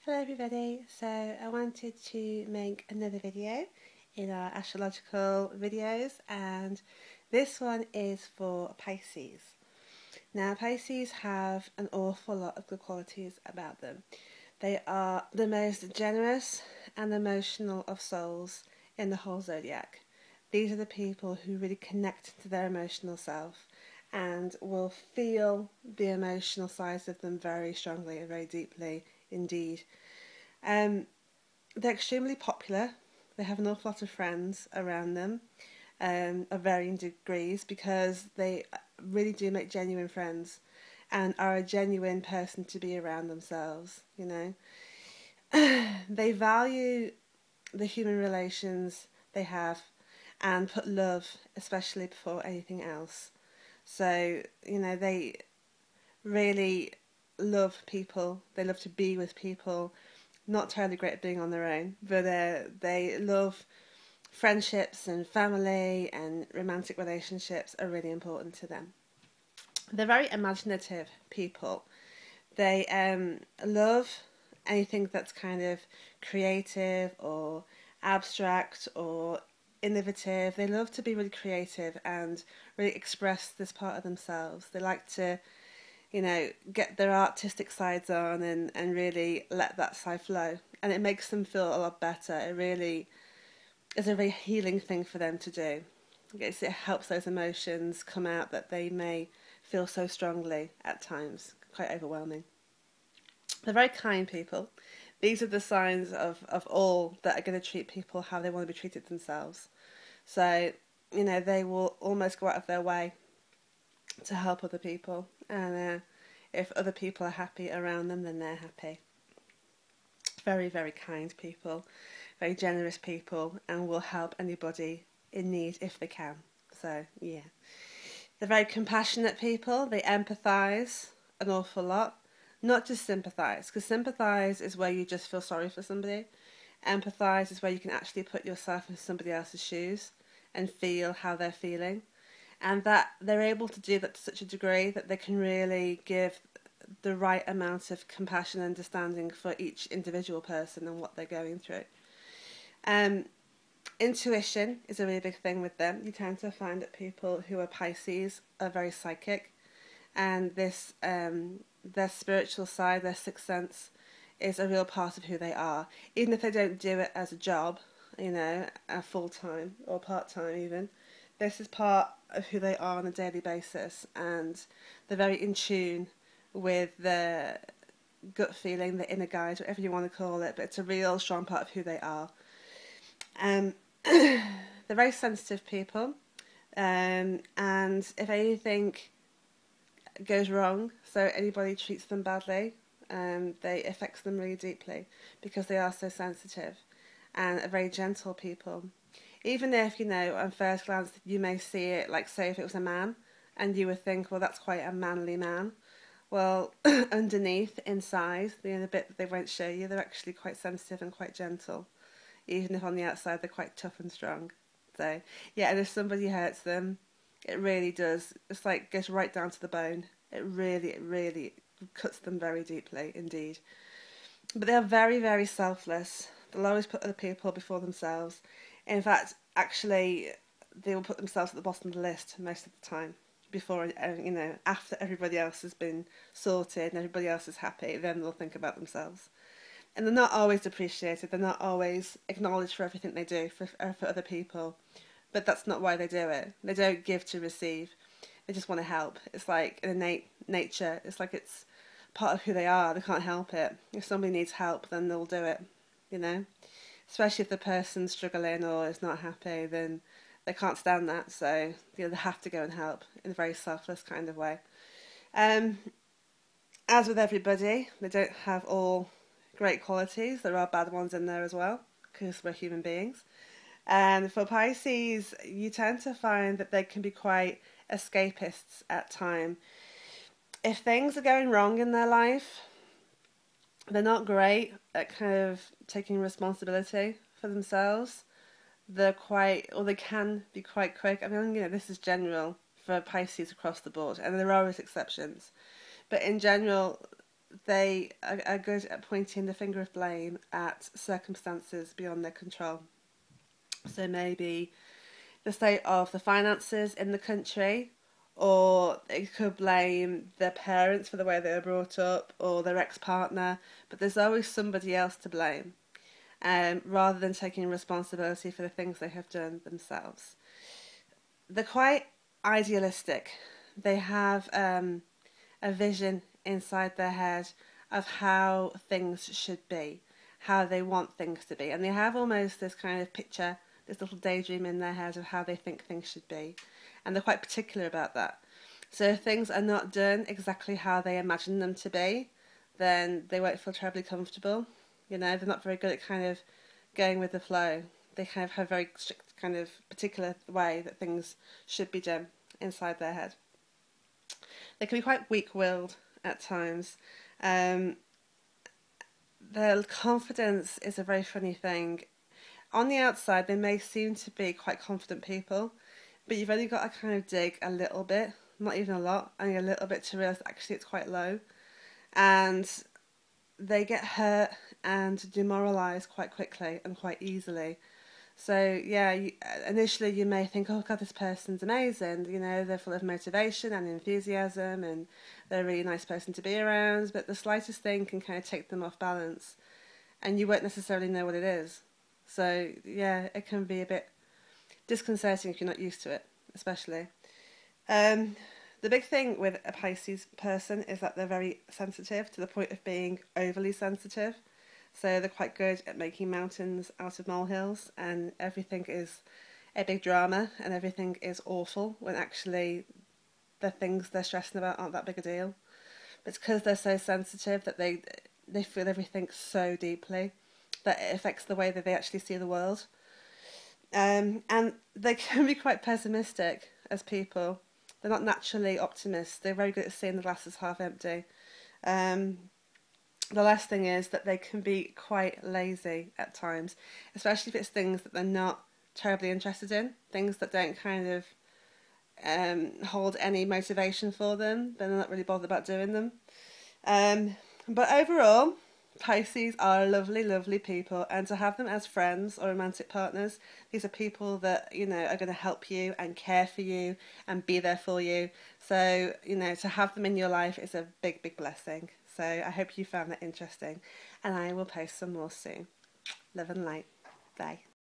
Hello everybody, so I wanted to make another video in our astrological videos, and this one is for Pisces. Now Pisces have an awful lot of good qualities about them. They are the most generous and emotional of souls in the whole zodiac. These are the people who really connect to their emotional self and will feel the emotional sides of them very strongly and very deeply indeed. They're extremely popular. They have an awful lot of friends around them of varying degrees, because they really do make genuine friends and are a genuine person to be around themselves, you know. They value the human relations they have and put love especially before anything else. So, you know, they really love people. They love to be with people. Not terribly great at being on their own, but they love friendships, and family and romantic relationships are really important to them. They're very imaginative people. They love anything that's kind of creative or abstract or innovative. They love to be really creative and really express this part of themselves. They like to, you know, get their artistic sides on and really let that side flow. And it makes them feel a lot better. It really is a very healing thing for them to do. It helps those emotions come out that they may feel so strongly at times, quite overwhelming. They're very kind people. These are the signs of all that are going to treat people how they want to be treated themselves. So, you know, they will almost go out of their way to help other people, and if other people are happy around them, then they're happy. Very, very kind people, very generous people, and will help anybody in need if they can. So, yeah. They're very compassionate people. They empathise an awful lot. Not just sympathise, because sympathise is where you just feel sorry for somebody. Empathise is where you can actually put yourself in somebody else's shoes and feel how they're feeling. And that they're able to do that to such a degree that they can really give the right amount of compassion and understanding for each individual person and what they're going through. Intuition is a really big thing with them. You tend to find that people who are Pisces are very psychic, and this their spiritual side, their sixth sense, is a real part of who they are. Even if they don't do it as a job, you know, full time or part time even, this is part of who they are on a daily basis, and they're very in tune with their gut feeling, the inner guide, whatever you want to call it, but it's a real strong part of who they are. They're very sensitive people, and if anything goes wrong, so anybody treats them badly, they affects them really deeply because they are so sensitive, and are very gentle people. Even if, you know, on first glance you may see it, like say if it was a man and you would think, well, that's quite a manly man. Well, underneath, inside, you know, the bit that they won't show you, they're actually quite sensitive and quite gentle. Even if on the outside they're quite tough and strong. So, yeah, and if somebody hurts them, it really does. It's like goes right down to the bone. It really cuts them very deeply indeed. But they are very, very selfless. They'll always put other people before themselves. In fact, actually, they will put themselves at the bottom of the list most of the time. Before, you know, after everybody else has been sorted and everybody else is happy, then they'll think about themselves. And they're not always appreciated. They're not always acknowledged for everything they do for other people. But that's not why they do it. They don't give to receive. They just want to help. It's like an innate nature. It's like it's part of who they are. They can't help it. If somebody needs help, then they'll do it, you know. Especially if the person's struggling or is not happy, then they can't stand that. So, you know, they have to go and help in a very selfless kind of way. As with everybody, they don't have all great qualities. There are bad ones in there as well, because we're human beings. And for Pisces, you tend to find that they can be quite escapists at times. If things are going wrong in their life, they're not great at kind of taking responsibility for themselves. They're quite, or they can be quite quick. I mean, you know, this is general for Pisces across the board, and there are always exceptions. But in general, they are good at pointing the finger of blame at circumstances beyond their control. So maybe the state of the finances in the country, or it could blame their parents for the way they were brought up, or their ex-partner, but there's always somebody else to blame, rather than taking responsibility for the things they have done themselves. They're quite idealistic. They have a vision inside their head of how things should be, how they want things to be, and they have almost this kind of picture, this little daydream in their head of how they think things should be, and they're quite particular about that. So if things are not done exactly how they imagine them to be, then they won't feel terribly comfortable. You know, they're not very good at kind of going with the flow. They kind of have a very strict kind of particular way that things should be done inside their head. They can be quite weak-willed at times. Their confidence is a very funny thing. On the outside, they may seem to be quite confident people, but you've only got to kind of dig a little bit, not even a lot, only a little bit, to realise that actually it's quite low. And they get hurt and demoralised quite quickly and quite easily. So yeah, initially you may think, oh God, this person's amazing, you know, they're full of motivation and enthusiasm and they're a really nice person to be around, but the slightest thing can kind of take them off balance and you won't necessarily know what it is. So yeah, it can be a bit disconcerting if you're not used to it, especially. The big thing with a Pisces person is that they're very sensitive, to the point of being overly sensitive. So they're quite good at making mountains out of molehills, and everything is a big drama and everything is awful, when actually the things they're stressing about aren't that big a deal. But it's because they're so sensitive that they feel everything so deeply that it affects the way that they actually see the world. And they can be quite pessimistic as people. They're not naturally optimists. They're very good at seeing the glass as half empty. The last thing is that they can be quite lazy at times, especially if it's things that they're not terribly interested in, things that don't kind of hold any motivation for them. They're not really bothered about doing them. But overall, Pisces are lovely, lovely people, and to have them as friends or romantic partners, these are people that, you know, are going to help you and care for you and be there for you. So, you know, to have them in your life is a big, big blessing. So I hope you found that interesting, and I will post some more soon. Love and light. Bye.